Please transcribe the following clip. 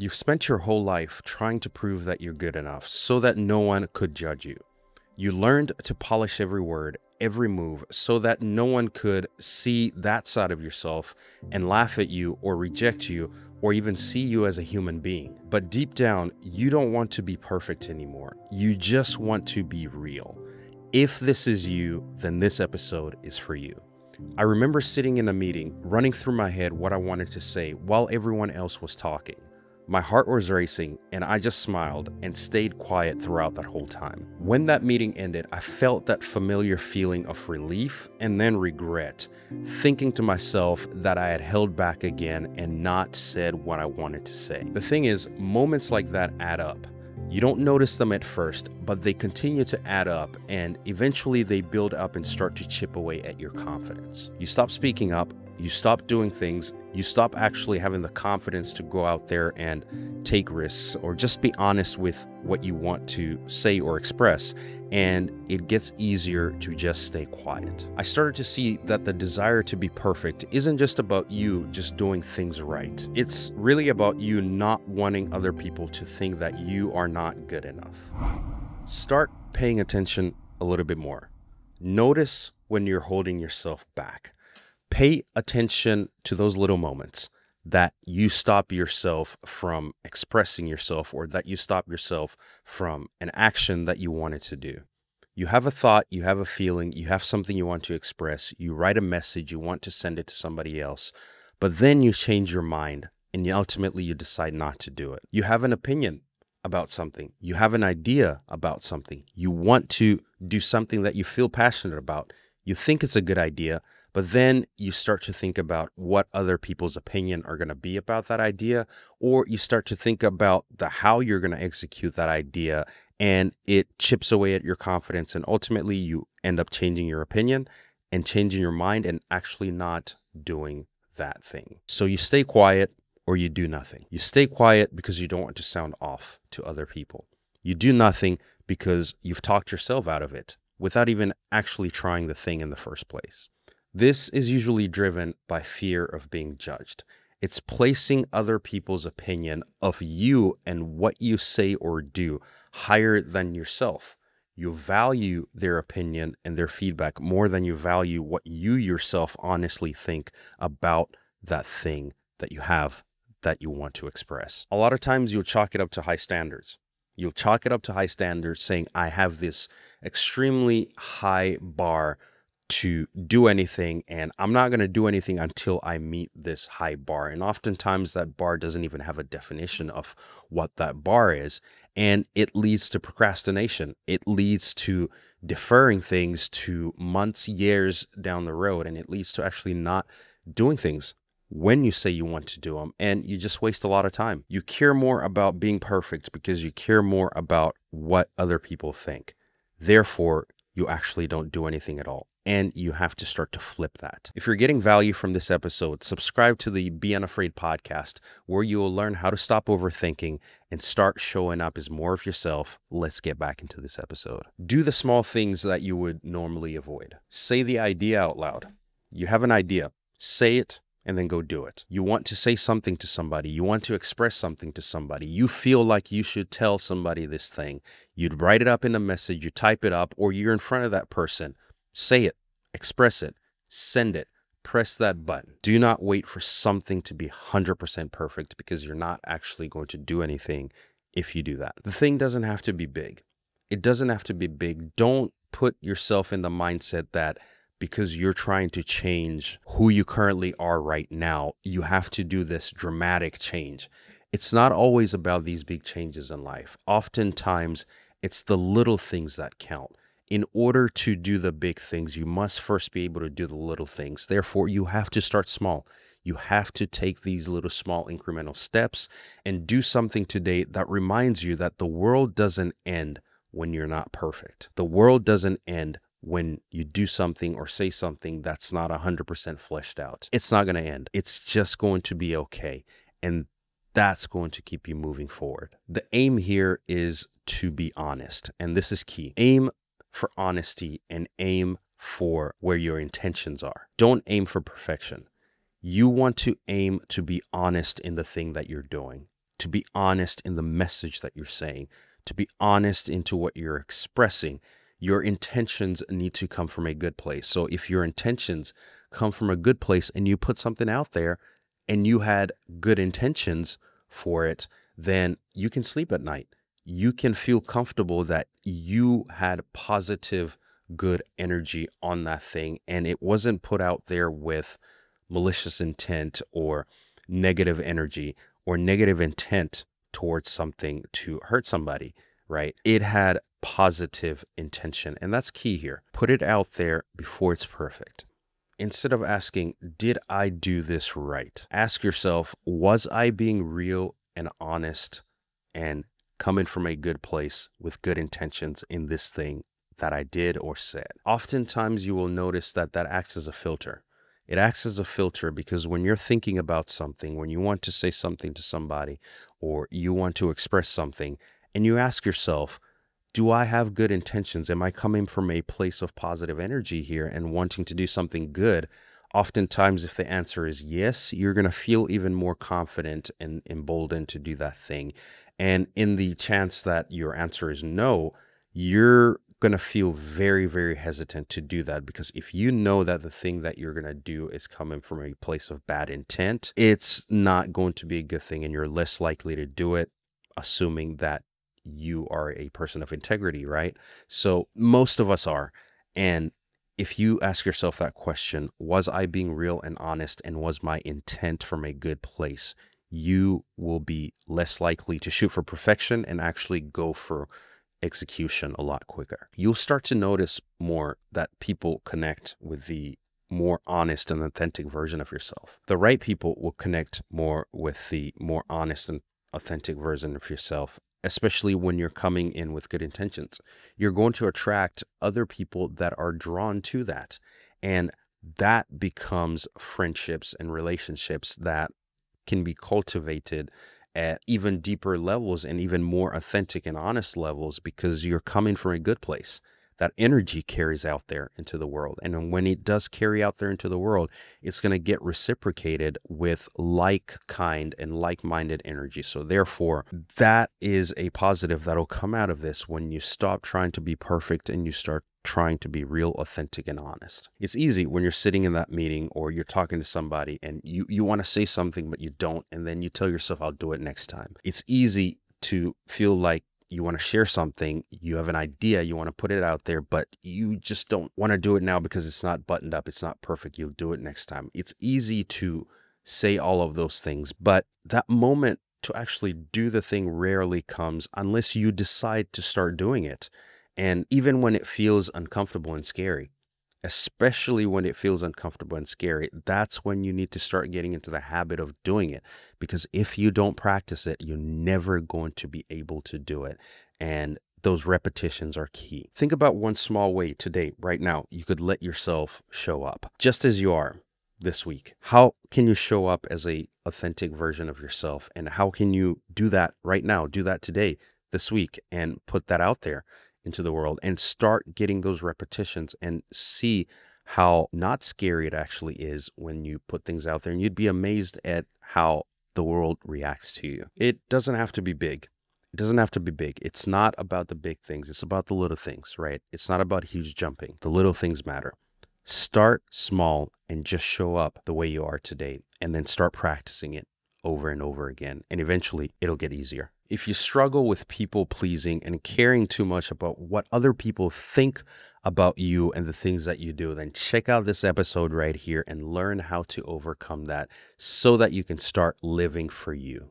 You've spent your whole life trying to prove that you're good enough so that no one could judge you. You learned to polish every word, every move, so that no one could see that side of yourself and laugh at you or reject you or even see you as a human being. But deep down, you don't want to be perfect anymore. You just want to be real. If this is you, then this episode is for you. I remember sitting in a meeting, running through my head what I wanted to say while everyone else was talking. My heart was racing, and I just smiled and stayed quiet throughout that whole time. When that meeting ended, I felt that familiar feeling of relief and then regret, thinking to myself that I had held back again and not said what I wanted to say. The thing is, moments like that add up. You don't notice them at first, but they continue to add up, and eventually they build up and start to chip away at your confidence. You stop speaking up, you stop doing things, you stop actually having the confidence to go out there and take risks or just be honest with what you want to say or express, and it gets easier to just stay quiet. I started to see that the desire to be perfect isn't just about you just doing things right. It's really about you not wanting other people to think that you are not good enough. Start paying attention a little bit more. Notice when you're holding yourself back. Pay attention to those little moments that you stop yourself from expressing yourself or that you stop yourself from an action that you wanted to do. You have a thought, you have a feeling, you have something you want to express, you write a message, you want to send it to somebody else, but then you change your mind and ultimately you decide not to do it. You have an opinion about something, you have an idea about something, you want to do something that you feel passionate about, you think it's a good idea, but then you start to think about what other people's opinion are going to be about that idea, or you start to think about how you're going to execute that idea, and it chips away at your confidence, and ultimately you end up changing your opinion and changing your mind and actually not doing that thing. So you stay quiet or you do nothing. You stay quiet because you don't want to sound off to other people. You do nothing because you've talked yourself out of it without even actually trying the thing in the first place. This is usually driven by fear of being judged. It's placing other people's opinion of you and what you say or do higher than yourself. You value their opinion and their feedback more than you value what you yourself honestly think about that thing that you have that you want to express. A lot of times you'll chalk it up to high standards. You'll chalk it up to high standards saying, I have this extremely high bar to do anything, and I'm not going to do anything until I meet this high bar. And oftentimes that bar doesn't even have a definition of what that bar is, and it leads to procrastination. It leads to deferring things to months, years down the road, and it leads to actually not doing things when you say you want to do them, and you just waste a lot of time. You care more about being perfect because you care more about what other people think. Therefore, you actually don't do anything at all. And you have to start to flip that. If you're getting value from this episode, subscribe to the Be Unafraid podcast, where you will learn how to stop overthinking and start showing up as more of yourself. Let's get back into this episode. Do the small things that you would normally avoid. Say the idea out loud. You have an idea. Say it and then go do it. You want to say something to somebody. You want to express something to somebody. You feel like you should tell somebody this thing. You'd write it up in a message, you type it up, or you're in front of that person. Say it, express it, send it, press that button. Do not wait for something to be 100% perfect, because you're not actually going to do anything if you do that. The thing doesn't have to be big. It doesn't have to be big. Don't put yourself in the mindset that because you're trying to change who you currently are right now, you have to do this dramatic change. It's not always about these big changes in life. Oftentimes, it's the little things that count. In order to do the big things, you must first be able to do the little things. Therefore, you have to start small. You have to take these little small incremental steps and do something today that reminds you that the world doesn't end when you're not perfect. The world doesn't end when you do something or say something that's not 100% fleshed out. It's not going to end. It's just going to be okay. And that's going to keep you moving forward. The aim here is to be honest. And this is key. Aim for honesty and aim for where your intentions are. Don't aim for perfection. You want to aim to be honest in the thing that you're doing. to be honest in the message that you're saying, to be honest into what you're expressing. Your intentions need to come from a good place. So if your intentions come from a good place and you put something out there and you had good intentions for it, then you can sleep at night. You can feel comfortable that you had positive, good energy on that thing, and it wasn't put out there with malicious intent or negative energy or negative intent towards something to hurt somebody, right? It had positive intention, and that's key here. Put it out there before it's perfect. Instead of asking, did I do this right? Ask yourself, was I being real and honest and coming from a good place with good intentions in this thing that I did or said? Oftentimes you will notice that that acts as a filter. It acts as a filter because when you're thinking about something, when you want to say something to somebody or you want to express something, and you ask yourself, do I have good intentions? Am I coming from a place of positive energy here and wanting to do something good? Oftentimes, if the answer is yes, you're going to feel even more confident and emboldened to do that thing. And in the chance that your answer is no, you're going to feel very, very hesitant to do that, because if you know that the thing that you're going to do is coming from a place of bad intent, it's not going to be a good thing and you're less likely to do it, assuming that you are a person of integrity, right? So most of us are. And if you ask yourself that question, was I being real and honest, and was my intent from a good place, you will be less likely to shoot for perfection and actually go for execution a lot quicker. You'll start to notice more that people connect with the more honest and authentic version of yourself. The right people will connect more with the more honest and authentic version of yourself, especially when you're coming in with good intentions. You're going to attract other people that are drawn to that. And that becomes friendships and relationships that can be cultivated at even deeper levels and even more authentic and honest levels, because you're coming from a good place. That energy carries out there into the world. And when it does carry out there into the world, it's going to get reciprocated with like kind and like-minded energy. So therefore, that is a positive that'll come out of this when you stop trying to be perfect and you start trying to be real, authentic, and honest. It's easy when you're sitting in that meeting or you're talking to somebody and you want to say something, but you don't. And then you tell yourself, I'll do it next time. It's easy to feel like you want to share something, you have an idea, you want to put it out there, but you just don't want to do it now because it's not buttoned up, it's not perfect, you'll do it next time. It's easy to say all of those things, but that moment to actually do the thing rarely comes unless you decide to start doing it. And even when it feels uncomfortable and scary, especially when it feels uncomfortable and scary, that's when you need to start getting into the habit of doing it. Because if you don't practice it, you're never going to be able to do it. And those repetitions are key. Think about one small way today, right now, you could let yourself show up just as you are this week. How can you show up as a authentic version of yourself? And how can you do that right now? Do that today, this week, and put that out there into the world and start getting those repetitions and see how not scary it actually is when you put things out there. And you'd be amazed at how the world reacts to you. It doesn't have to be big. It doesn't have to be big. It's not about the big things. It's about the little things, right? It's not about huge jumping. The little things matter. Start small and just show up the way you are today, and then start practicing it over and over again. And eventually it'll get easier. If you struggle with people pleasing and caring too much about what other people think about you and the things that you do, then check out this episode right here and learn how to overcome that so that you can start living for you.